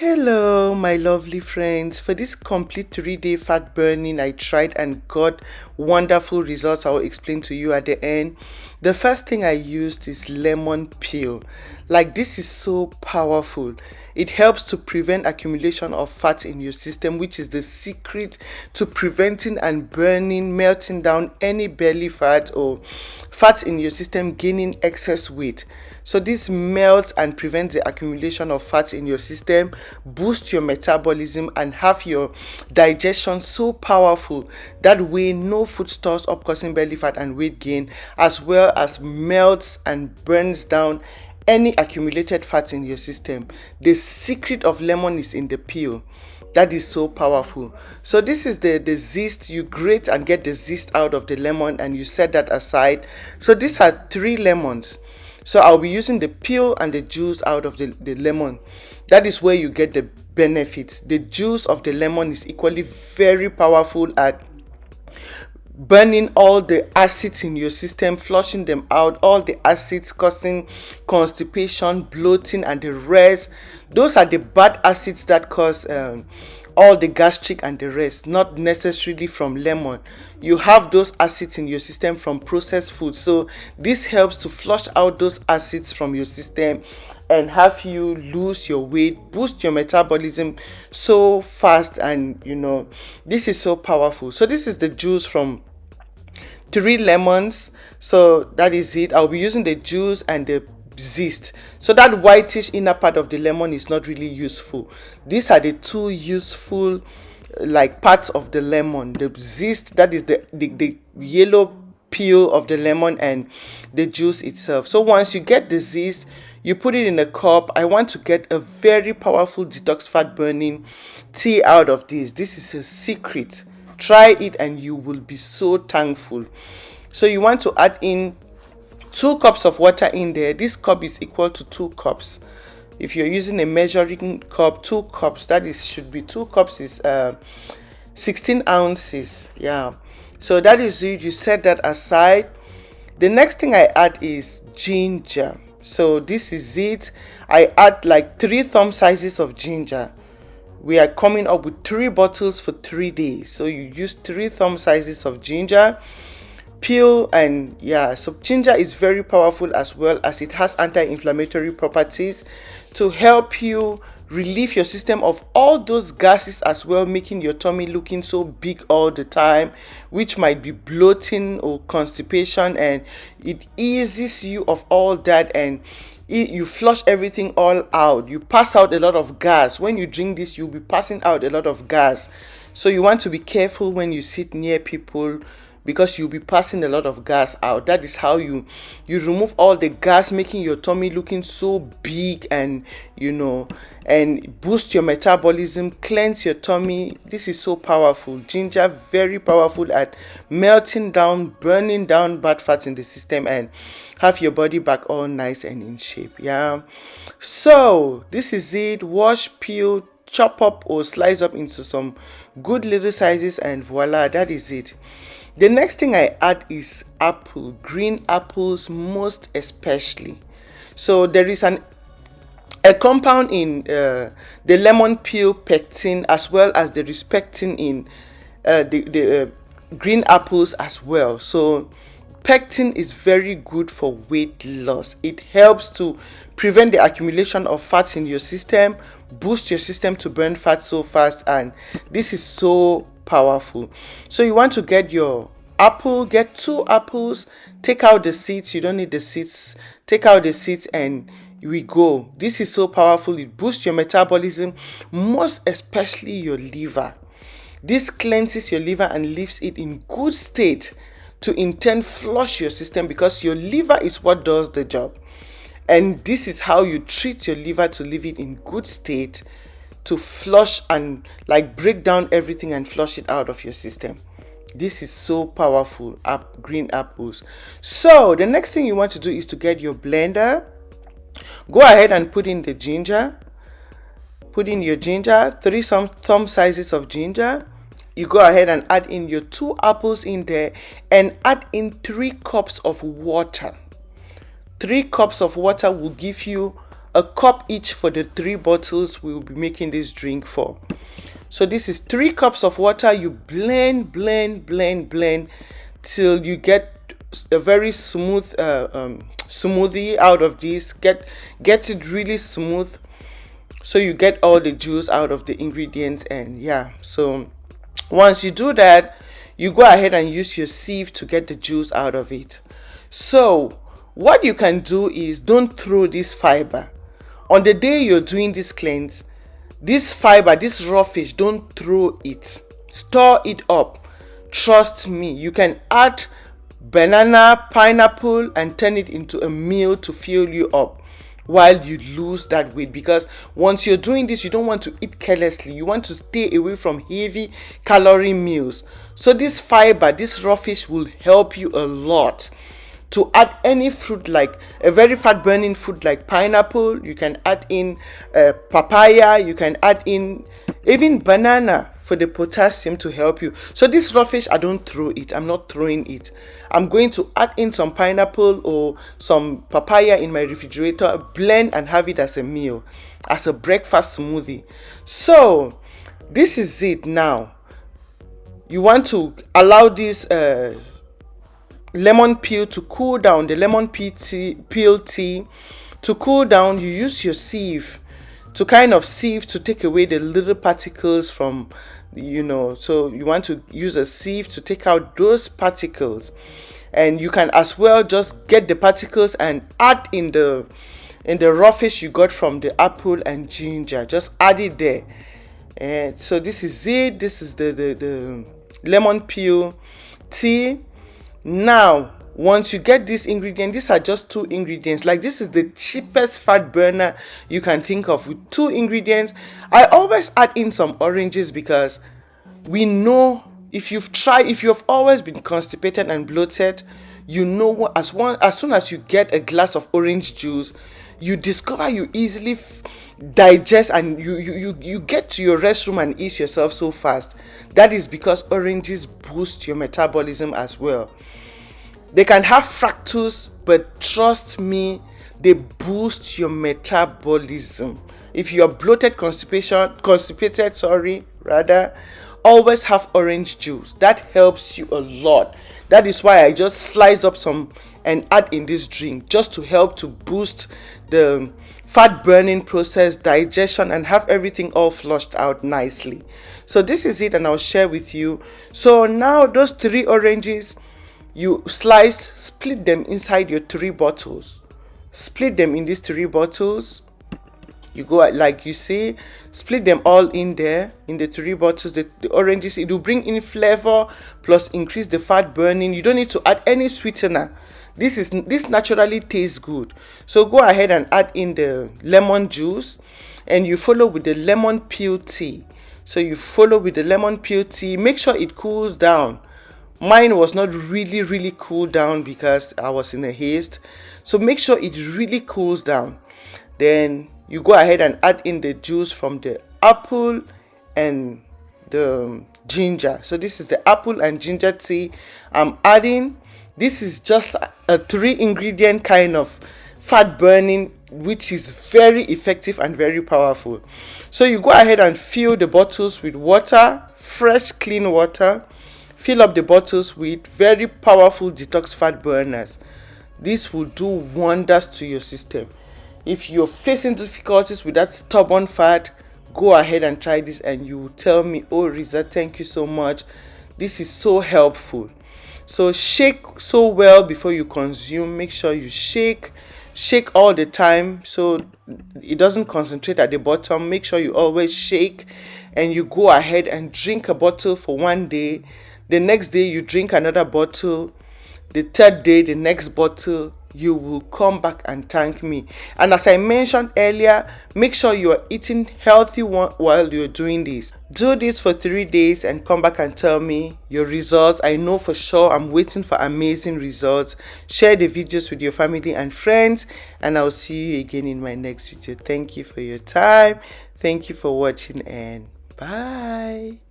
Hello, my lovely friends. For this complete 3-day fat burning, I tried and got wonderful results. I'll explain to you at the end. The first thing I used is lemon peel. Like, this is so powerful. It helps to prevent accumulation of fat in your system, which is the secret to preventing and burning, melting down any belly fat or fats in your system gaining excess weight. So this melts and prevents the accumulation of fats in your system, boost your metabolism, and have your digestion so powerful that way no food stores up causing belly fat and weight gain, as well as melts and burns down any accumulated fats in your system. The secret of lemon is in the peel. That is so powerful. So this is the zest. You grate and get the zest out of the lemon and you set that aside. So these are 3 lemons. So I'll be using the peel and the juice out of the lemon. That is where you get the benefits. The juice of the lemon is equally very powerful at burning all the acids in your system, flushing them out, all the acids causing constipation, bloating, and the rest. Those are the bad acids that cause all the gastric and the rest, not necessarily from lemon. You have those acids in your system from processed food, so this helps to flush out those acids from your system and have you lose your weight, boost your metabolism so fast, and this is so powerful. So this is the juice from 3 lemons. So that is it. I'll be using the juice and the zest. So that whitish inner part of the lemon is not really useful. These are the two useful like parts of the lemon. The zest, that is the yellow peel of the lemon, and the juice itself. So once you get the zest, you put it in a cup. I want to get a very powerful detox fat burning tea out of this. This is a secret. Try it and you will be so thankful. So you want to add in 2 cups of water in there. This cup is equal to 2 cups. If you're using a measuring cup, 2 cups, that is should be 2 cups is 16 ounces. Yeah. So that is it. You set that aside. The next thing I add is ginger. So this is it. I add like 3 thumb sizes of ginger. We are coming up with 3 bottles for 3 days. So you use 3 thumb sizes of ginger, peel, and yeah. So ginger is very powerful as well, as it has anti-inflammatory properties to help you relieve your system of all those gases as well, making your tummy looking so big all the time, which might be bloating or constipation, and it eases you of all that, and you flush everything all out. You pass out a lot of gas. When you drink this, you'll be passing out a lot of gas. So you want to be careful when you sit near people, because you'll be passing a lot of gas out. That is how you remove all the gas, making your tummy looking so big, and and boost your metabolism, cleanse your tummy. This is so powerful. Ginger, very powerful at melting down, burning down bad fats in the system, and have your body back all nice and in shape. Yeah. So this is it. Wash, peel, chop up or slice up into some good little sizes, and voila, that is it. The next thing I add is apple, green apples most especially. So there is a compound in the lemon peel, pectin, as well as there is pectin in the green apples as well. So pectin is very good for weight loss. It helps to prevent the accumulation of fats in your system, boost your system to burn fat so fast, and this is so powerful. So you want to get your apple, get 2 apples, take out the seeds. You don't need the seeds. Take out the seeds and we go. This is so powerful. It boosts your metabolism, most especially your liver. This cleanses your liver and leaves it in good state to in turn flush your system, because your liver is what does the job. And this is how you treat your liver to leave it in good state to flush and like break down everything and flush it out of your system. This is so powerful. Green apples. So the next thing you want to do is to get your blender. Go ahead and put in the ginger. Put in your ginger, 3 thumb sizes of ginger. You go ahead and add in your 2 apples in there, and add in 3 cups of water. 3 cups of water will give you a cup each for the 3 bottles we'll be making this drink for. So this is 3 cups of water. You blend till you get a very smooth smoothie out of this. Get it really smooth, so you get all the juice out of the ingredients. And yeah, so once you do that, you go ahead and use your sieve to get the juice out of it. So what you can do is, don't throw this fiber on the day you're doing this cleanse. This fiber, this raw fish, don't throw it, store it up. Trust me, you can add banana, pineapple, and turn it into a meal to fill you up while you lose that weight. Because once you're doing this, you don't want to eat carelessly. You want to stay away from heavy calorie meals. So this fiber, this raw fish, will help you a lot. To add any fruit, like a very fat burning fruit like pineapple, you can add in papaya, you can add in even banana for the potassium to help you. So this raw fish, I don't throw it, I'm not throwing it. I'm going to add in some pineapple or some papaya in my refrigerator, blend and have it as a meal, as a breakfast smoothie. So this is it. Now you want to allow this lemon peel to cool down, the lemon peel tea to cool down. You use your sieve to kind of sieve, to take away the little particles from, so you want to use a sieve to take out those particles. And you can as well just get the particles and add in the raw fish you got from the apple and ginger, just add it there. And so this is it. This is the lemon peel tea. Now once you get this ingredient, these are just 2 ingredients. Like, this is the cheapest fat burner you can think of, with 2 ingredients. I always add in some oranges, because we know, if you've always been constipated and bloated, you know what, as soon as you get a glass of orange juice, you discover you easily digest, and you get to your restroom and eat yourself so fast. That is because oranges boost your metabolism as well. They can have fructose, but trust me, they boost your metabolism. If you are bloated, constipated, always have orange juice. That helps you a lot. That is why I just slice up some and add in this drink, just to help to boost the fat burning process, digestion, and have everything all flushed out nicely. So this is it, and I'll share with you. So now those 3 oranges, you split them inside your 3 bottles. Split them in these 3 bottles. You go, like you see, split them all in there in the 3 bottles. The oranges, it will bring in flavor plus increase the fat burning. You don't need to add any sweetener. This naturally tastes good. So go ahead and add in the lemon juice, and you follow with the lemon peel tea. So you follow with the lemon peel tea. Make sure it cools down. Mine was not really cooled down because I was in a haste. So make sure it really cools down. Then you go ahead and add in the juice from the apple and the ginger. So this is the apple and ginger tea I'm adding. This is just a 3 ingredient kind of fat burning, which is very effective and very powerful. So you go ahead and fill the bottles with water, fresh clean water. Fill up the bottles with very powerful detox fat burners. This will do wonders to your system. If you're facing difficulties with that stubborn fat, go ahead and try this, and you will tell me, "Oh, Riza, thank you so much. This is so helpful." So shake so well before you consume. Make sure you shake all the time so it doesn't concentrate at the bottom. Make sure you always shake, and you go ahead and drink a bottle for 1 day. The next day you drink another bottle. The 3rd day, the next bottle. You will come back and thank me. And as I mentioned earlier, make sure you are eating healthy while you're doing this. Do this for 3 days and come back and tell me your results. I know for sure I'm waiting for amazing results. Share the videos with your family and friends, and I'll see you again in my next video. Thank you for your time. Thank you for watching, and bye.